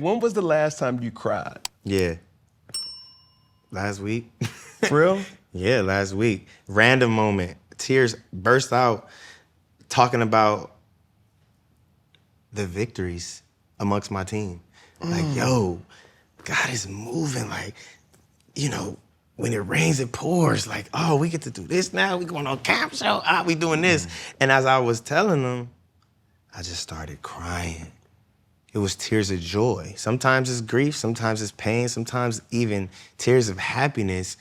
when was the last time you cried? Yeah. Last week. For real? Yeah, last week. Random moment. Tears burst out talking about the victories amongst my team. Like, yo, God is moving. Like, you know, when it rains, it pours. Like, oh, we get to do this now. We going on camp show. We doing this. And as I was telling them, I just started crying. It was tears of joy. Sometimes it's grief, sometimes it's pain, sometimes even tears of happiness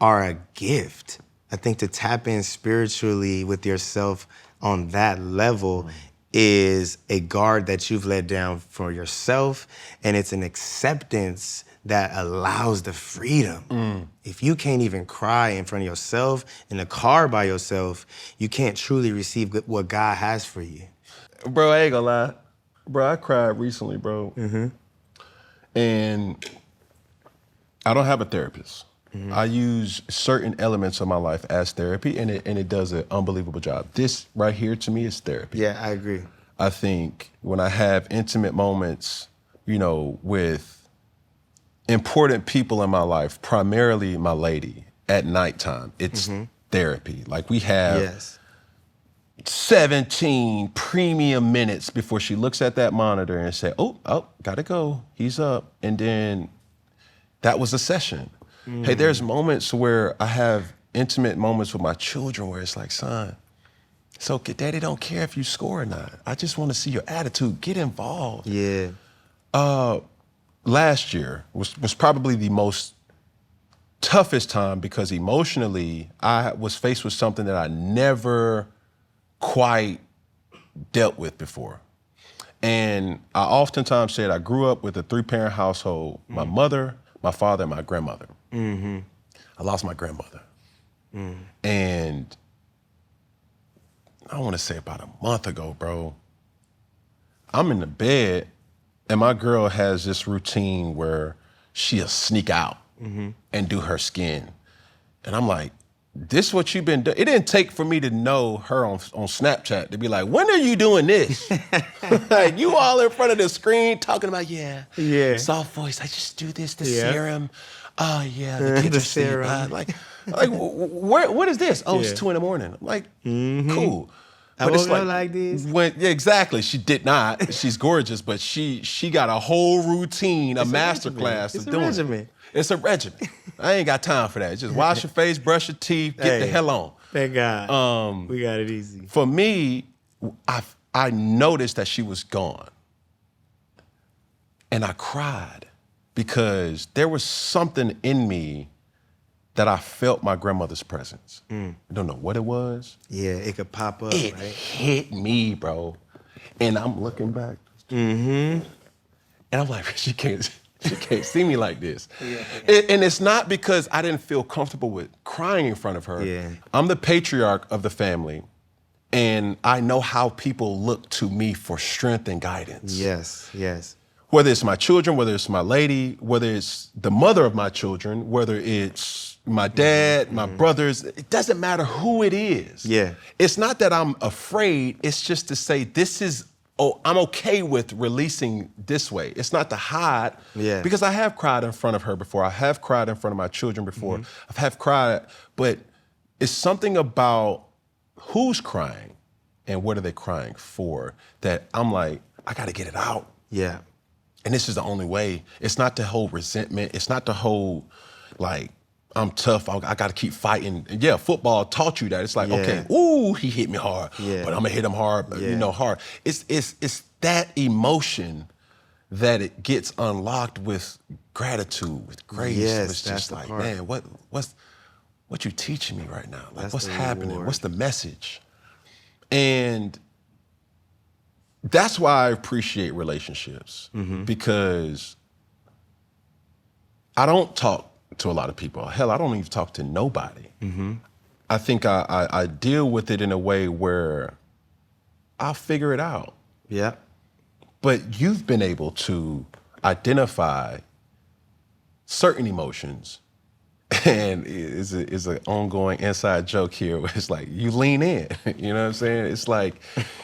are a gift. I think to tap in spiritually with yourself on that level is a guard that you've let down for yourself, and it's an acceptance that allows the freedom. If you can't even cry in front of yourself, in the car by yourself, you can't truly receive what God has for you. Bro, I ain't gonna lie. Bro, I cried recently, bro. And I don't have a therapist. I use certain elements of my life as therapy, and it does an unbelievable job. This right here to me is therapy. Yeah, I agree. I think when I have intimate moments, you know, with important people in my life, primarily my lady, at nighttime, it's therapy. Like we have 17 premium minutes before she looks at that monitor and say, oh, gotta go, he's up. And then that was a session. Hey, there's moments where I have intimate moments with my children where it's like, son, so daddy don't care if you score or not. I just want to see your attitude. Get involved. Yeah. Last year was probably the most toughest time because emotionally I was faced with something that I never quite dealt with before. And I oftentimes said I grew up with a 3-parent household, my mother, my father, and my grandmother. I lost my grandmother. And I want to say about a month ago, bro, I'm in the bed and my girl has this routine where she'll sneak out and do her skin. And I'm like, this what you've been doing? It didn't take for me to know her on Snapchat to be like, when are you doing this? Like, you all in front of the screen talking about, soft voice, I just do this, the serum. Oh, yeah, the kids The are asleep. serum. Like what is this? Oh, it's 2 a.m. I'm like, cool. I woke up like this. Yeah, exactly. She did not. She's gorgeous, but she got a whole routine, a master class of doing it. It's a regimen. I ain't got time for that. Just wash your face, brush your teeth, get the hell on. Thank God. We got it easy. For me, I noticed that she was gone. And I cried because there was something in me that I felt my grandmother's presence. I don't know what it was. Yeah, it could pop up, It right? hit me, bro. And I'm looking back. And I'm like, she can't see me like this. And it's not because I didn't feel comfortable with crying in front of her. I'm the patriarch of the family, and I know how people look to me for strength and guidance. Yes. Whether it's my children, whether it's my lady, whether it's the mother of my children, whether it's my dad, my brothers, it doesn't matter who it is. It's not that I'm afraid, it's just to say I'm okay with releasing this way. It's not to hide, because I have cried in front of her before. I have cried in front of my children before. I have cried, but it's something about who's crying and what are they crying for that I'm like, I gotta get it out. And this is the only way. It's not to hold resentment. It's not to hold, like, I'm tough, I gotta keep fighting. And yeah, football taught you that. It's like, okay, ooh, he hit me hard, but I'm gonna hit him hard, hard. It's that emotion that it gets unlocked with gratitude, with grace. It's just like, man, what you teaching me right now? Like, what's happening? Reward. What's the message? And that's why I appreciate relationships, because I don't talk to a lot of people. Hell, I don't even talk to nobody. I think I deal with it in a way where I'll figure it out. But you've been able to identify certain emotions, and it's an ongoing inside joke here where it's like, you lean in, you know what I'm saying? It's like,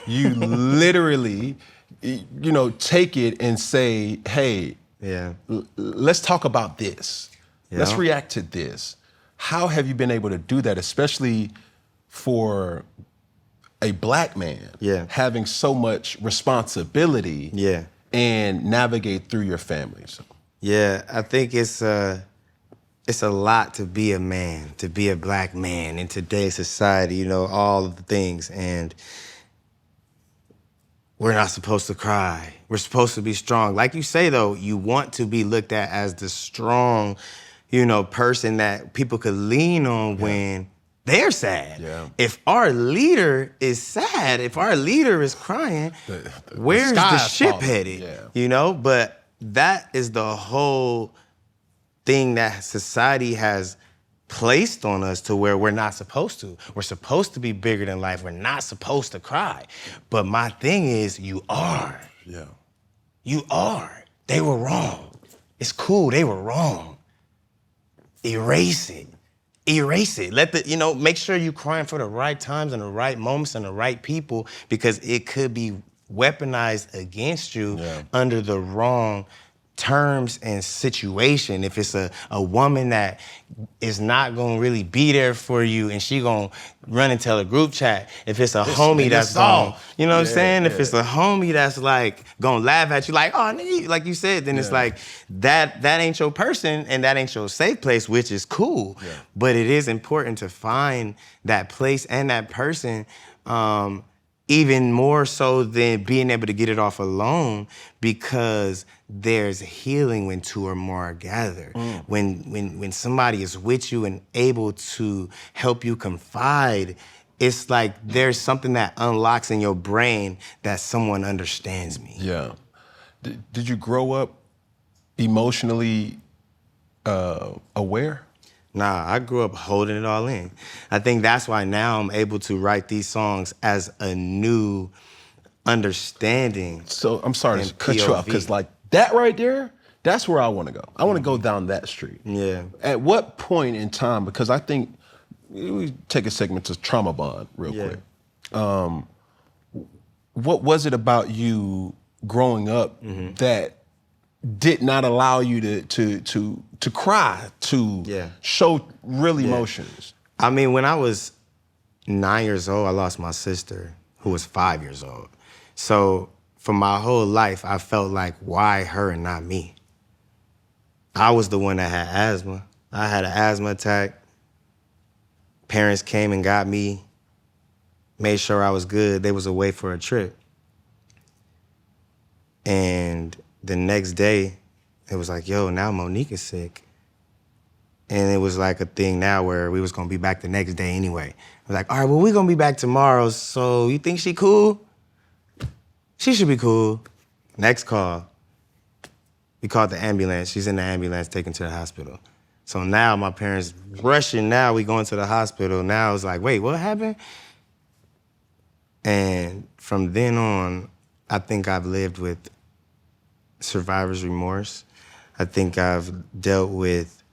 you literally take it and say, hey, let's talk about this. Yeah. Let's react to this. How have you been able to do that, especially for a Black man having so much responsibility and navigate through your family? So. Yeah, I think it's a lot to be a man, to be a Black man in today's society, all of the things. And we're not supposed to cry. We're supposed to be strong. Like you say, though, you want to be looked at as the strong, person that people could lean on when they're sad. Yeah. If our leader is sad, if our leader is crying, where's the ship headed? Yeah. But that is the whole thing that society has placed on us to where we're not supposed to. We're supposed to be bigger than life. We're not supposed to cry. But my thing is, you are. Yeah. You are. They were wrong. It's cool, they were wrong. Erase it. Erase it. Make sure you're crying for the right times and the right moments and the right people, because it could be weaponized against you under the wrong terms and situation. If it's a woman that is not gonna really be there for you and she gonna run and tell a group chat. If it's a homie that's gonna, what I'm saying? If it's a homie that's like gonna laugh at you like, oh, nigga, like you said, then it's like that ain't your person and that ain't your safe place, which is cool. Yeah. But it is important to find that place and that person, even more so than being able to get it off alone, because there's healing when two or more are gathered. When somebody is with you and able to help you confide, it's like there's something that unlocks in your brain that someone understands me. Yeah. Did you grow up emotionally aware? Nah, I grew up holding it all in. I think that's why now I'm able to write these songs as a new understanding. So I'm sorry to cut you off, because like that right there, that's where I want to go. I want to go down that street. Yeah. At what point in time, because I think we take a segment to trauma bond real quick. What was it about you growing up that did not allow you to cry, to show real emotions? I mean, when I was 9 years old, I lost my sister, who was 5 years old. So for my whole life, I felt like, why her and not me? I was the one that had asthma. I had an asthma attack. Parents came and got me, made sure I was good. They was away for a trip. And the next day, it was like, yo, now Monique is sick. And it was like a thing now where we was gonna be back the next day anyway. I was like, all right, well, we gonna be back tomorrow, so you think she cool? She should be cool. Next call, we called the ambulance. She's in the ambulance, taken to the hospital. So now my parents rushing, now we going to the hospital. Now it's like, wait, what happened? And from then on, I think I've lived with survivor's remorse. I think I've dealt with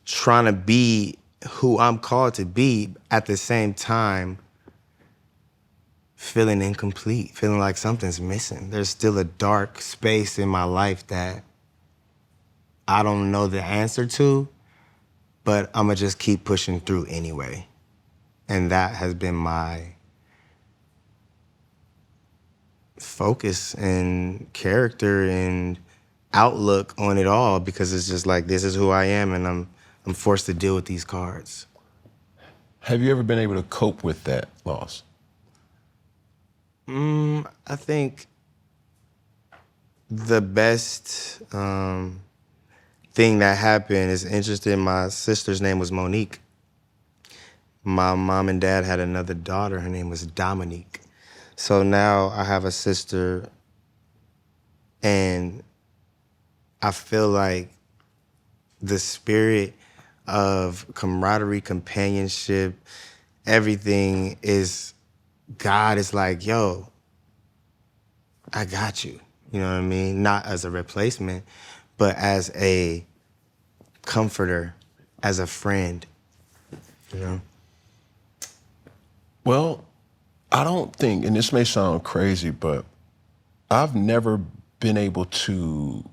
trying to be who I'm called to be, at the same time feeling incomplete, feeling like something's missing. There's still a dark space in my life that I don't know the answer to, but I'm gonna just keep pushing through anyway. And that has been my focus and character and outlook on it all, because it's just like, this is who I am, and I'm forced to deal with these cards. Have you ever been able to cope with that loss? I think the best thing that happened is interesting. My sister's name was Monique. My mom and dad had another daughter. Her name was Dominique. So now I have a sister, and I feel like the spirit of camaraderie, companionship, everything is, God is like, yo, I got you. You know what I mean? Not as a replacement, but as a comforter, as a friend, you know? Well, I don't think, and this may sound crazy, but I've never been able to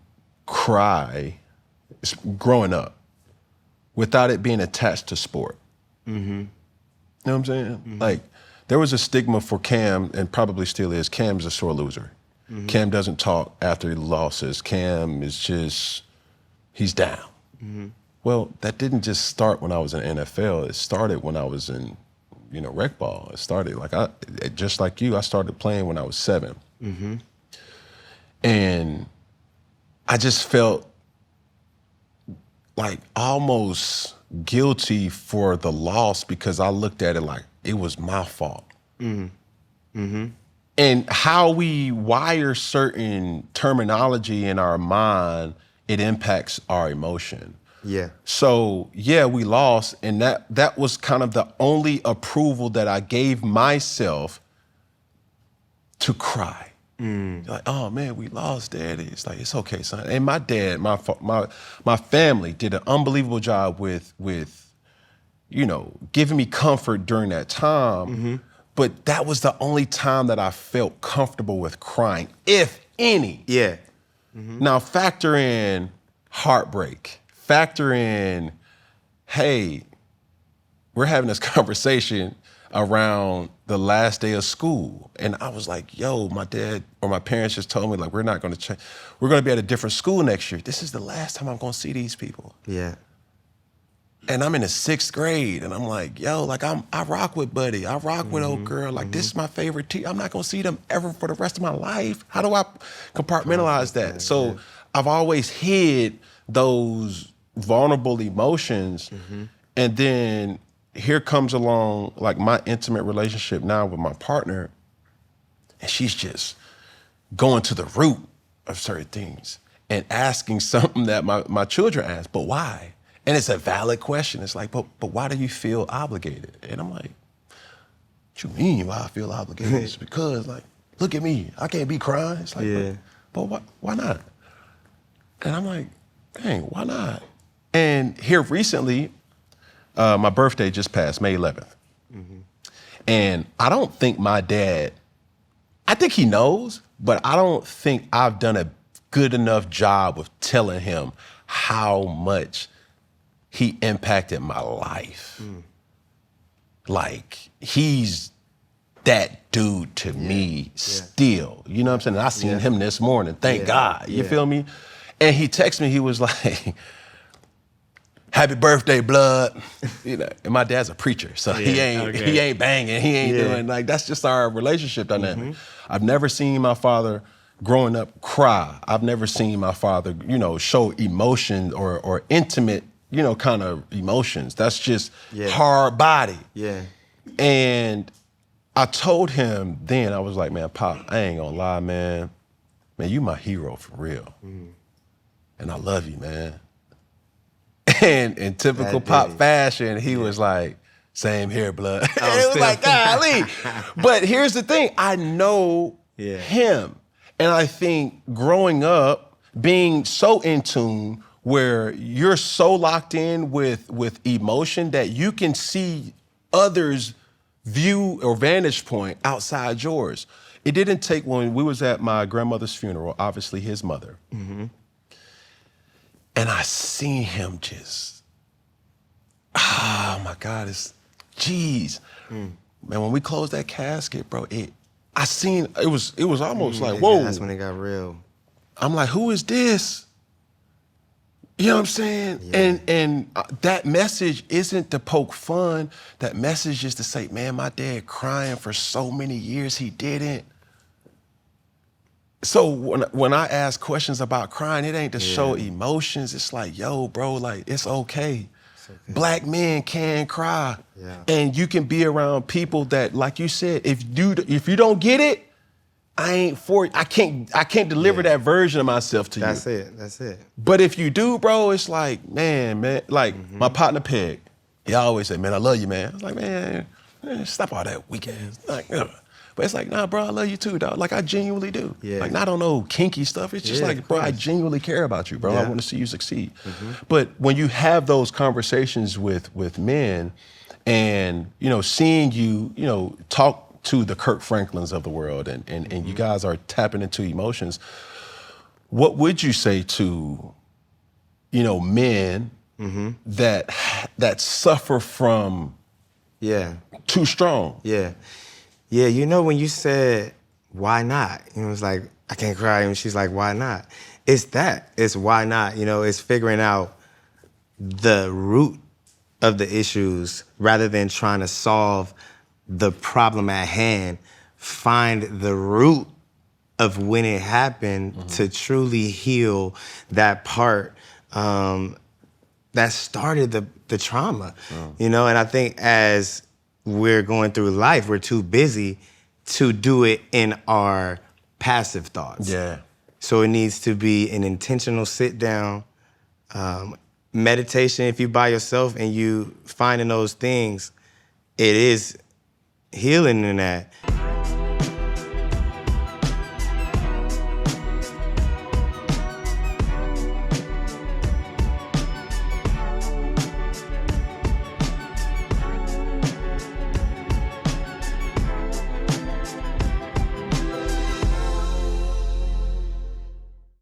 cry growing up without it being attached to sport. Mm-hmm. You know what I'm saying? Mm-hmm. Like, there was a stigma for Cam, and probably still is. Cam's a sore loser. Mm-hmm. Cam doesn't talk after losses. Cam is just, he's down. Mm-hmm. Well, that didn't just start when I was in NFL. It started when I was in, rec ball. It started just like you, I started playing when I was 7. Mm-hmm. And I just felt like almost guilty for the loss because I looked at it like it was my fault. Mm-hmm. Mm-hmm. And how we wire certain terminology in our mind, it impacts our emotion. Yeah. So, yeah, we lost, and that was kind of the only approval that I gave myself to cry. Like, oh man, we lost, Daddy. It's like, it's okay, son. And my dad, my family did an unbelievable job with giving me comfort during that time. Mm-hmm. But that was the only time that I felt comfortable with crying, if any. Yeah. Mm-hmm. Now factor in heartbreak. Factor in, hey, we're having this conversation around the last day of school. And I was like, yo, my dad or my parents just told me, like, we're not going to change. We're going to be at a different school next year. This is the last time I'm going to see these people. Yeah. And I'm in the 6th grade, and I'm like, yo, like, I rock with Buddy. I rock with old girl. Like, this is my favorite team. I'm not going to see them ever for the rest of my life. How do I compartmentalize that? So I've always hid those vulnerable emotions. Mm-hmm. And then here comes along, like, my intimate relationship now with my partner, and she's just going to the root of certain things and asking something that my children ask, but why? And it's a valid question. It's like, but why do you feel obligated? And I'm like, what you mean why I feel obligated? It's because, like, look at me. I can't be crying. It's like, yeah. but why not? And I'm like, dang, why not? And here recently, my birthday just passed, May 11th. Mm-hmm. And I don't think my dad, I think he knows, but I don't think I've done a good enough job of telling him how much he impacted my life. Like, he's that dude to me still. You know what I'm saying? And I seen him this morning, thank God. You feel me? And he texted me, he was like, happy birthday, blood. And my dad's a preacher, so he ain't banging, he ain't doing, like, that's just our relationship dynamic. Mm-hmm. I've never seen my father growing up cry. I've never seen my father, show emotion or intimate, kind of emotions. That's just hard body. Yeah. And I told him then, I was like, man, Pop, I ain't gonna lie, man. Man, you my hero for real. And I love you, man. And in typical Pop fashion, he was like, same here, blood. It was like, golly. But here's the thing, I know him. And I think growing up, being so in tune where you're so locked in with emotion that you can see others' view or vantage point outside yours. It didn't take, when we was at my grandmother's funeral, obviously his mother, and I seen him just, oh my God, geez. Man, when we closed that casket, bro, it was almost like, whoa. That's when it got real. I'm like, who is this? You know what I'm saying? Yeah. And that message isn't to poke fun. That message is to say, man, my dad crying for so many years, he didn't. So when I ask questions about crying, it ain't to show emotions. It's like, yo, bro, like, it's okay. Black men can cry. Yeah. And you can be around people that, like you said, if you don't get it, I can't deliver that version of myself to you. That's it. But if you do, bro, it's like, man, like my partner Peg, he always say, man, I love you, man. I was like, man, stop all that weak ass. Like, but it's like, nah, bro, I love you too, dog. Like, I genuinely do. Yeah. Like, not on no kinky stuff. It's just like, bro, I genuinely care about you, bro. I want to see you succeed. But when you have those conversations with men and, seeing you, talk to the Kirk Franklins of the world, and you guys are tapping into emotions. What would you say to, men that suffer from too strong? Yeah. When you said, why not? It's like, I can't cry. And she's like, why not? It's that. It's why not. It's figuring out the root of the issues rather than trying to solve the problem at hand. Find the root of when it happened to truly heal that part that started the trauma. And I think as we're going through life, we're too busy to do it in our passive thoughts. Yeah. So it needs to be an intentional sit down, meditation. If you by yourself and you finding those things, it is healing in that.